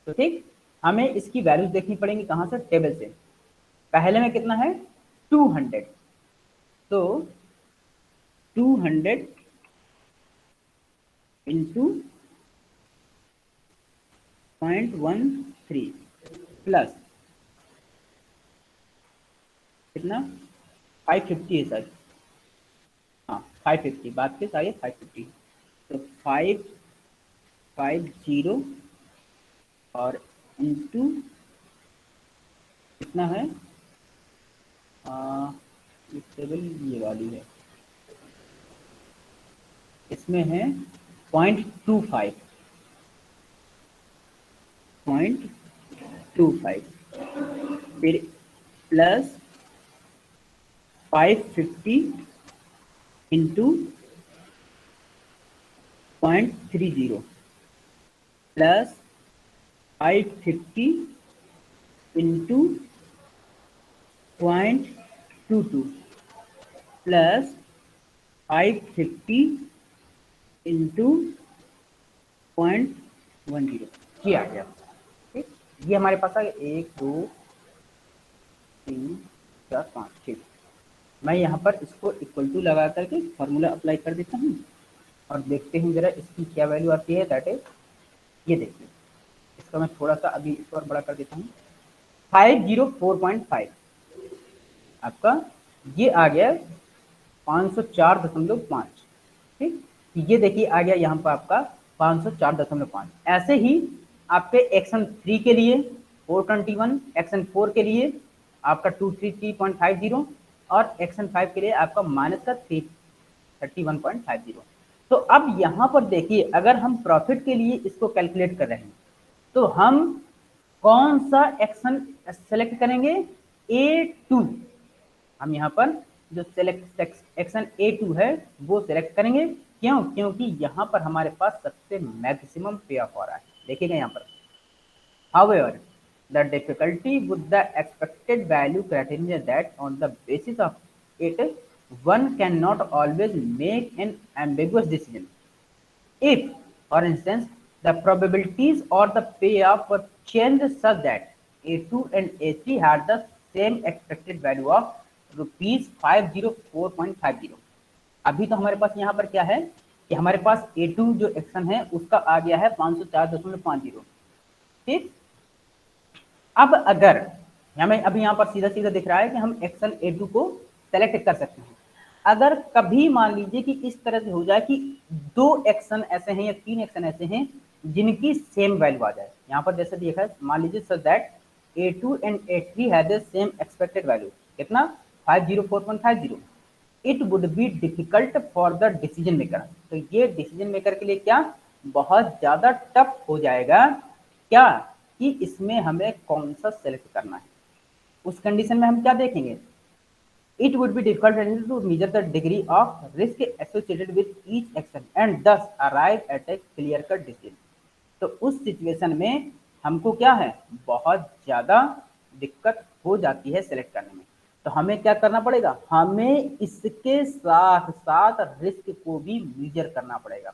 Speaker 1: तो ठीक हमें इसकी वैल्यूज देखनी पड़ेंगी कहाँ से, टेबल से। पहले में कितना है 200, तो 200 इंटू 0.13 प्लस कितना 550 है सर, हाँ 550, बात के सारी 550, तो 550 और इंटू कितना है ये टेबल ये वाली है, इसमें है 0.25, 0.25, फिर plus 550 into 0.30 plus 550 into 0.22 plus 550 into 0.10, ये आ गया। ठीक, ये हमारे पास आ गया 1 2 3 4 5 6। मैं यहाँ पर इसको इक्वल टू लगा करके फॉर्मूला अप्लाई कर देता हूँ और देखते हैं जरा इसकी क्या वैल्यू आती है। दैट इज, ये देखिए, इसका मैं थोड़ा सा अभी इस और बड़ा कर देता हूँ। 504.5 आपका ये आ गया 504.5। ठीक, ये देखिए आ गया यहाँ पर आपका 504.5। ऐसे ही आपके एक्शन 3 के लिए 421, एक्शन 4 के लिए आपका 233.50 और एक्शन 5 के लिए आपका माइनस का 331.50। तो अब यहाँ पर देखिए, अगर हम प्रॉफिट के लिए इसको कैलकुलेट कर रहे हैं तो हम कौन सा एक्शन सेलेक्ट करेंगे? A2। हम यहाँ पर जो सेलेक्ट एक्शन A2 है वो सेलेक्ट करेंगे। क्यों? क्योंकि यहाँ पर हमारे पास सबसे मैक्सिमम पे ऑफ हो रहा है। देखिएगा यहाँ पर, however the difficulty with the expected value criteria that on the basis of it one cannot always make an ambiguous decision. If, for instance, the probabilities or the payoff were changed such that A2 and A3 had the same expected value of rupees 504.50। अभी तो हमारे पास यहाँ पर क्या है कि हमारे पास A2 जो एक्शन है उसका आ गया है 504.50। ठीक, अब अगर हमें अभी यहाँ पर सीधा सीधा दिख रहा है कि हम एक्शन A2 को सेलेक्ट कर सकते हैं। अगर कभी मान लीजिए कि इस तरह से हो जाए कि 2 एक्शन ऐसे हैं या 3 एक्शन ऐसे हैं जिनकी सेम वैल्यू आ जाए, यहाँ पर जैसे देखा है, मान लीजिए so that A2 and A3 have the same expected value, कितना? 504.50। It would be difficult for the decision maker. तो ये डिसीजन मेकर के लिए क्या, बहुत ज्यादा टफ हो जाएगा क्या, कि इसमें हमें कौन सा सेलेक्ट करना है। उस कंडीशन में हम क्या देखेंगे? It would be difficult to measure the degree of risk associated with each action and thus arrive at a clear cut decision। तो उस सिचुएशन में हमको क्या है, बहुत ज़्यादा दिक्कत हो जाती है सेलेक्ट करने में। तो हमें क्या करना पड़ेगा? हमें इसके साथ साथ रिस्क को भी मेजर करना पड़ेगा।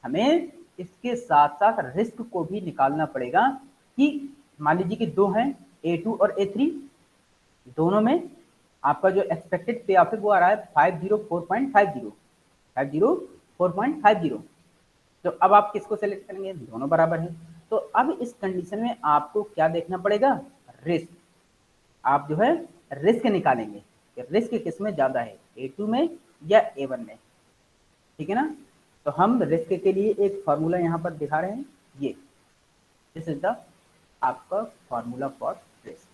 Speaker 1: हमें इसके साथ साथ रिस्क को भी निकालना पड़ेगा कि मान लीजिए कि 2 हैं, A2 और A3, दोनों में आपका जो एक्सपेक्टेड पे ऑफ है वो आ रहा है 504.50, 504.50। तो अब आप किसको सेलेक्ट करेंगे? दोनों बराबर है। तो अब इस कंडीशन में आपको क्या देखना पड़ेगा? रिस्क। आप जो है रिस्क निकालेंगे कि रिस्क किस में ज्यादा है, A2 में या A1 में। ठीक है ना? तो हम रिस्क के लिए एक फॉर्मूला यहाँ पर दिखा रहे हैं, ये दिस इज द आपका फॉर्मूला फॉर रिस्क।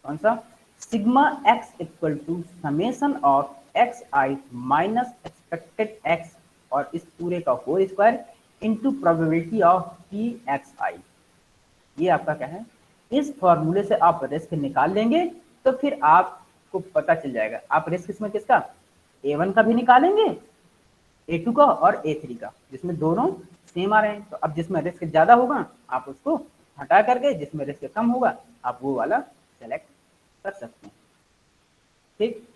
Speaker 1: कौन सा? Sigma X equal to summation of X I minus expected X और इस पूरे का whole square into probability of P X I. ये आपका क्या है? इस फॉर्मूले से आप रिस्क निकाल लेंगे तो फिर आपको पता चल जाएगा। आप रिस्क इसमें किसका? A1 का भी निकालेंगे, A2 का और A3 का, जिसमें दोनों सेम आ रहे हैं। तो अब जिसमें रिस्क ज्यादा होगा आप उसको हटा करके जिसमें रिस्क कम होगा आप वो वाला सेलेक्ट कर सकते हैं। ठीक,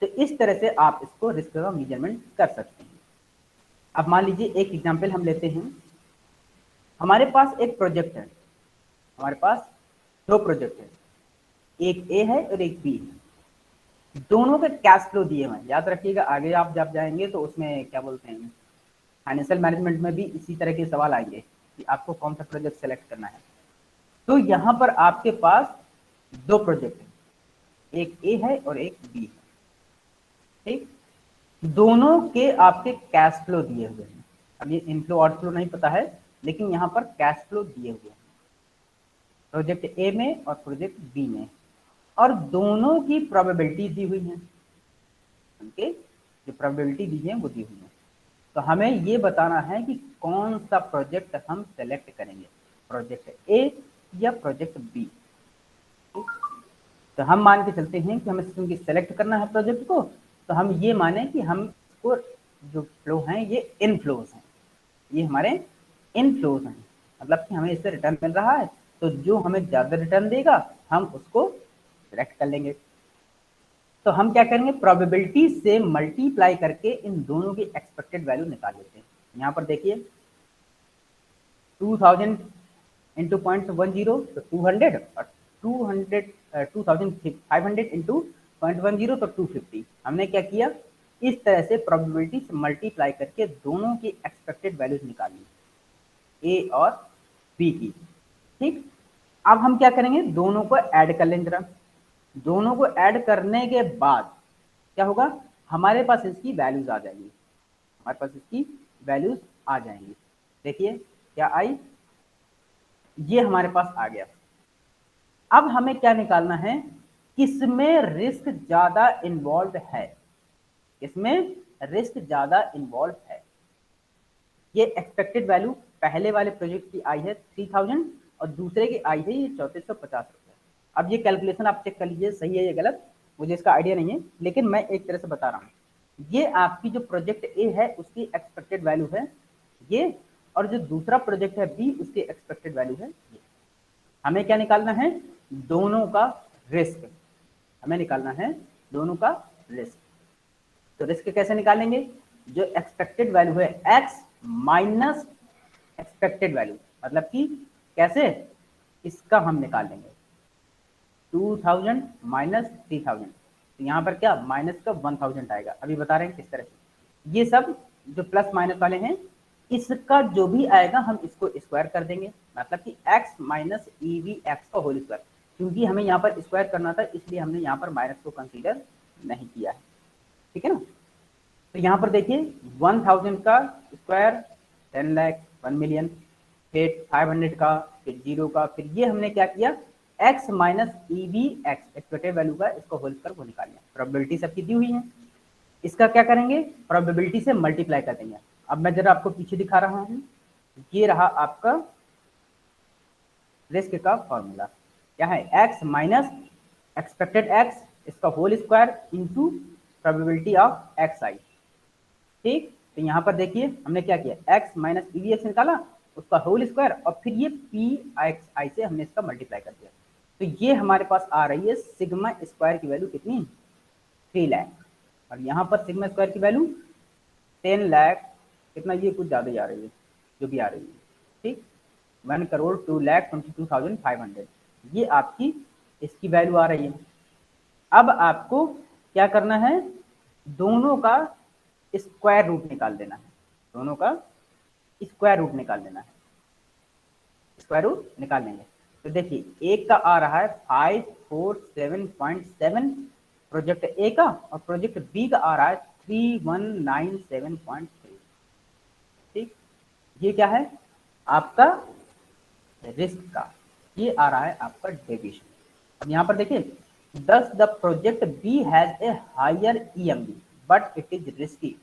Speaker 1: तो इस तरह से आप इसको रिस्क का मेजरमेंट कर सकते हैं। अब मान लीजिए एक एग्जांपल हम लेते हैं। हमारे पास एक प्रोजेक्ट है, हमारे पास 2 प्रोजेक्ट है, एक A है और एक B है। दोनों के कैश फ्लो दिए हुए हैं। याद रखिएगा, आगे आप जब जाएंगे तो उसमें क्या बोलते हैं, फाइनेंशियल मैनेजमेंट में भी इसी तरह के सवाल आएंगे कि आपको कौन सा प्रोजेक्ट सेलेक्ट करना है। तो यहाँ पर आपके पास 2 प्रोजेक्ट है, एक A है और एक B है। ठीक, दोनों के आपके कैश फ्लो दिए हुए हैं। अब ये इनफ्लो आउटफ्लो नहीं पता है, लेकिन यहाँ पर कैश फ्लो दिए हुए हैं प्रोजेक्ट A में और प्रोजेक्ट B में। और दोनों की प्रोबेबिलिटी दी हुई है, उनके जो प्रोबेबिलिटी दी है वो दी हुई है। तो हमें ये बताना है कि कौन सा प्रोजेक्ट हम सेलेक्ट करेंगे, प्रोजेक्ट ए या प्रोजेक्ट बी। तो हम मान के चलते हैं कि हमें सिस्टम की सेलेक्ट करना है प्रोजेक्ट को, तो हम ये माने कि हम इसको जो फ्लो हैं ये इनफ्लोज हैं, ये हमारे इनफ्लोज हैं, मतलब कि हमें इससे रिटर्न मिल रहा है, तो जो हमें ज़्यादा रिटर्न देगा हम उसको सेलेक्ट कर लेंगे। तो हम क्या करेंगे, प्रोबेबिलिटी से मल्टीप्लाई करके इन दोनों की एक्सपेक्टेड वैल्यू निकाल लेते हैं। यहाँ पर देखिए 2000 इंटू 0.10 तो 200, और 2500 इंटू 0.10 तो 250। हमने क्या किया, इस तरह से प्रोबेबिलिटी से मल्टीप्लाई करके दोनों की एक्सपेक्टेड वैल्यूज निकाली, ए और बी की। ठीक, अब हम क्या करेंगे, दोनों को ऐड कर लेंगे जरा। दोनों को ऐड करने के बाद क्या होगा, हमारे पास इसकी वैल्यूज आ जाएंगी, हमारे पास इसकी वैल्यूज आ जाएंगी। देखिए क्या आई, ये हमारे पास आ गया। अब हमें क्या निकालना है, किसमें रिस्क ज्यादा इन्वॉल्व है, किसमें रिस्क ज्यादा इन्वॉल्व है। ये एक्सपेक्टेड वैल्यू पहले वाले प्रोजेक्ट की आई है 3000 और दूसरे की आई है ये 3450 रुपये। अब ये कैलकुलेशन आप चेक कर लीजिए सही है या गलत, मुझे इसका आइडिया नहीं है, लेकिन मैं एक तरह से बता रहा हूँ। ये आपकी जो प्रोजेक्ट ए है उसकी एक्सपेक्टेड वैल्यू है ये, और जो दूसरा प्रोजेक्ट है बी उसकी एक्सपेक्टेड वैल्यू है ये। हमें क्या निकालना है, दोनों का रिस्क, हमें निकालना है दोनों का रिस्क। तो रिस्क कैसे निकालेंगे, जो एक्सपेक्टेड वैल्यू है x माइनस एक्सपेक्टेड वैल्यू, मतलब कि कैसे, इसका हम निकाल लेंगे 2000 माइनस 3000, तो यहाँ पर क्या माइनस का 1000 आएगा। अभी बता रहे हैं किस तरह से, ये सब जो प्लस माइनस वाले हैं इसका जो भी आएगा हम इसको स्क्वायर कर देंगे, मतलब कि x माइनस EVX का होल स्क्वायर, क्योंकि हमें यहाँ पर स्क्वायर करना था इसलिए हमने यहाँ पर माइनस को कंसीडर नहीं किया है। ठीक है ना, तो यहाँ पर देखिए 1000 का स्क्वायर 10 लाख 1 मिलियन, फिर 500 का, फिर 0 का, फिर ये हमने क्या किया x minus EVX expected value का इसको होल स्क्वायर को निकाल लिया। प्रोबेबिलिटी सबकी दी हुई है, इसका क्या करेंगे, प्रोबेबिलिटी से मल्टीप्लाई कर देंगे। अब मैं जरा आपको पीछे दिखा रहा हूँ, ये रहा आपका रिस्क का फॉर्मूला, क्या है x माइनस एक्सपेक्टेड x इसका whole square into probability of xi। ठीक, तो यहाँ पर देखिए हमने क्या किया, x माइनस EVX निकाला उसका होल स्क्वायर और फिर ये PXI से हमने इसका मल्टीप्लाई कर दिया, तो ये हमारे पास आ रही है सिग्मा स्क्वायर की वैल्यू कितनी 3 लाख, और यहाँ पर सिग्मा स्क्वायर की वैल्यू 10 लाख कितना, ये कुछ ज़्यादा ही आ रही है जो भी आ रही है। ठीक, 1,02,22,500 ये आपकी इसकी वैल्यू आ रही है। अब आपको क्या करना है, दोनों का स्क्वायर रूट निकाल देना है, दोनों का स्क्वायर रूट निकाल देना है, स्क्वायर रूट निकाल लेंगे। तो देखिए एक का आ रहा है 547.7 प्रोजेक्ट ए का, और प्रोजेक्ट बी का आ रहा है 3197.3। ठीक, ये क्या है आपका रिस्क का, ये आ रहा है आपका डेविएशन। अब यहाँ पर देखिए thus the project B has a higher EMV but it is risky,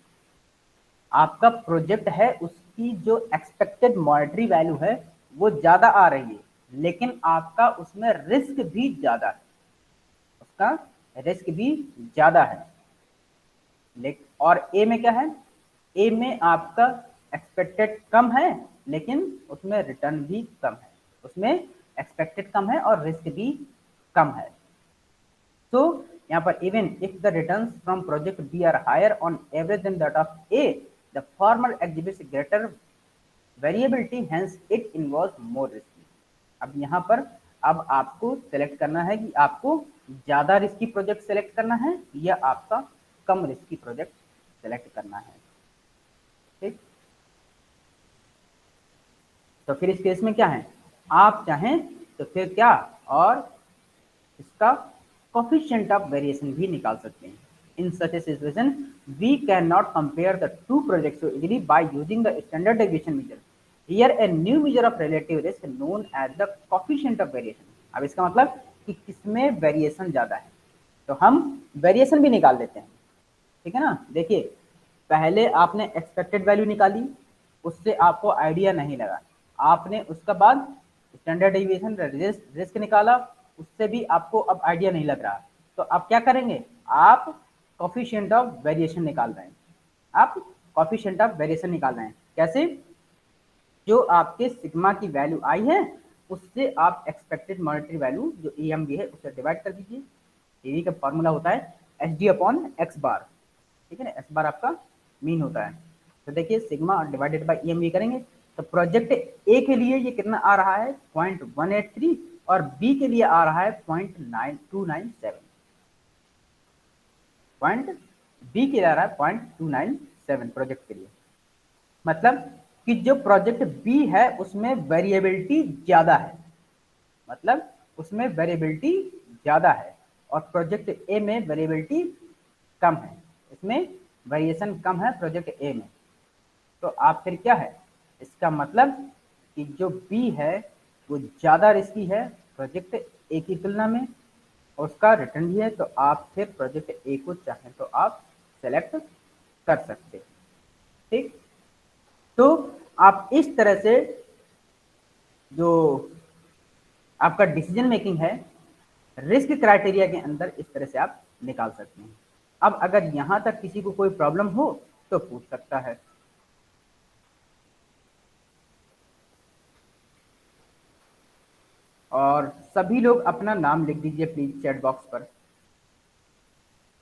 Speaker 1: आपका प्रोजेक्ट है उसकी जो एक्सपेक्टेड मॉनेटरी वैल्यू है वो ज्यादा आ रही है, लेकिन आपका उसमें रिस्क भी ज्यादा है, उसका रिस्क भी ज्यादा है। और ए में क्या है, ए में आपका एक्सपेक्टेड कम है लेकिन उसमें रिटर्न भी कम है, उसमें एक्सपेक्टेड कम है और रिस्क भी कम है। तो यहाँ पर even if the returns from project B are higher on average than that of A, the former exhibits greater variability, hence it involves more risky. अब यहाँ पर अब आपको सेलेक्ट करना है कि आपको ज्यादा रिस्की प्रोजेक्ट सेलेक्ट करना है या आपका कम रिस्की प्रोजेक्ट सेलेक्ट करना है। ठीक, तो फिर इस केस में क्या है, आप चाहें तो फिर क्या और इसका कोफिशिएंट ऑफ वेरिएशन भी निकाल सकते हैं। In such a situation we can not compare the two projects so easily by using the standard deviation measure, here a new measure of relative risk known as the coefficient of variation. अब इसका मतलब कि किसमें variation ज़्यादा है, तो हम variation भी निकाल देते हैं। ठीक है ना। देखिए, पहले आपने एक्सपेक्टेड वैल्यू निकाली, उससे आपको आइडिया नहीं लगा, आपने उसके बाद स्टैंडर्ड डिविएशन रिस्क निकाला, उससे भी आपको अब आइडिया नहीं लग रहा, तो आप क्या करेंगे, आप कॉफिशिएंट ऑफ वेरिएशन निकाल रहे हैं। आप कॉफिशिएंट ऑफ वेरिएशन निकाल रहे हैं कैसे, जो आपके सिग्मा की वैल्यू आई है उससे आप एक्सपेक्टेड मॉनेटरी वैल्यू जो ईएमवी है उससे डिवाइड कर दीजिए। ईवी का फॉर्मूला होता है एच डी अपॉन एक्स बार। ठीक है ना, एक्स बार आपका मीन होता है। तो देखिए सिग्मा डिवाइडेड बाई ईएमवी करेंगे तो प्रोजेक्ट ए के लिए ये कितना आ रहा है 0.183 और बी के लिए आ रहा है 0.9297। पॉइंट बी के लिए आ रहा है 0.297 प्रोजेक्ट के लिए। मतलब कि जो प्रोजेक्ट बी है उसमें वेरिएबिलिटी ज्यादा है, मतलब उसमें वेरिएबिलिटी ज्यादा है और प्रोजेक्ट ए में वेरिएबिलिटी कम है, इसमें वेरिएशन कम है प्रोजेक्ट ए में। तो आप फिर क्या है, इसका मतलब कि जो बी है वो ज़्यादा रिस्की है प्रोजेक्ट ए की तुलना में और उसका रिटर्न भी है, तो आप फिर प्रोजेक्ट ए को चाहें तो आप सेलेक्ट कर सकते हैं। ठीक, तो आप इस तरह से जो आपका डिसीजन मेकिंग है रिस्क क्राइटेरिया के अंदर इस तरह से आप निकाल सकते हैं। अब अगर यहां तक किसी को कोई प्रॉब्लम हो तो पूछ सकता है। और सभी लोग अपना नाम लिख दीजिए प्लीज चैट बॉक्स पर।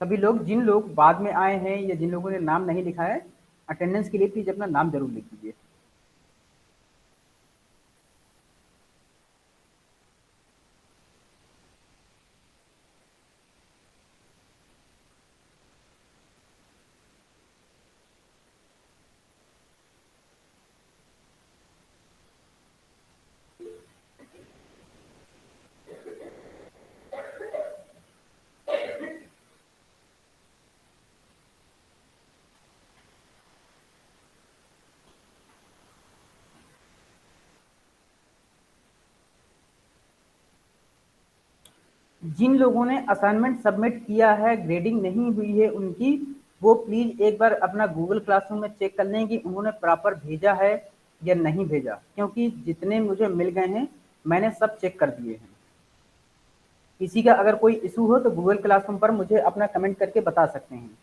Speaker 1: सभी लोग, जिन लोग बाद में आए हैं या जिन लोगों ने नाम नहीं लिखा है, अटेंडेंस के लिए प्लीज अपना नाम जरूर लिख दीजिए। जिन लोगों ने असाइनमेंट सबमिट किया है, ग्रेडिंग नहीं हुई है उनकी, वो प्लीज एक बार अपना गूगल क्लासरूम में चेक कर लें कि उन्होंने प्रॉपर भेजा है या नहीं भेजा, क्योंकि जितने मुझे मिल गए हैं मैंने सब चेक कर दिए हैं। किसी का अगर कोई इशू हो तो गूगल क्लासरूम पर मुझे अपना कमेंट करके बता सकते हैं।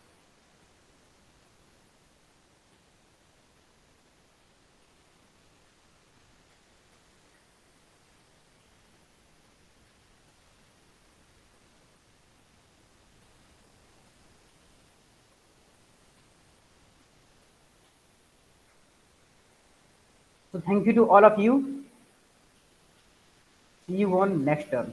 Speaker 1: So thank you to all of you. See you on next term.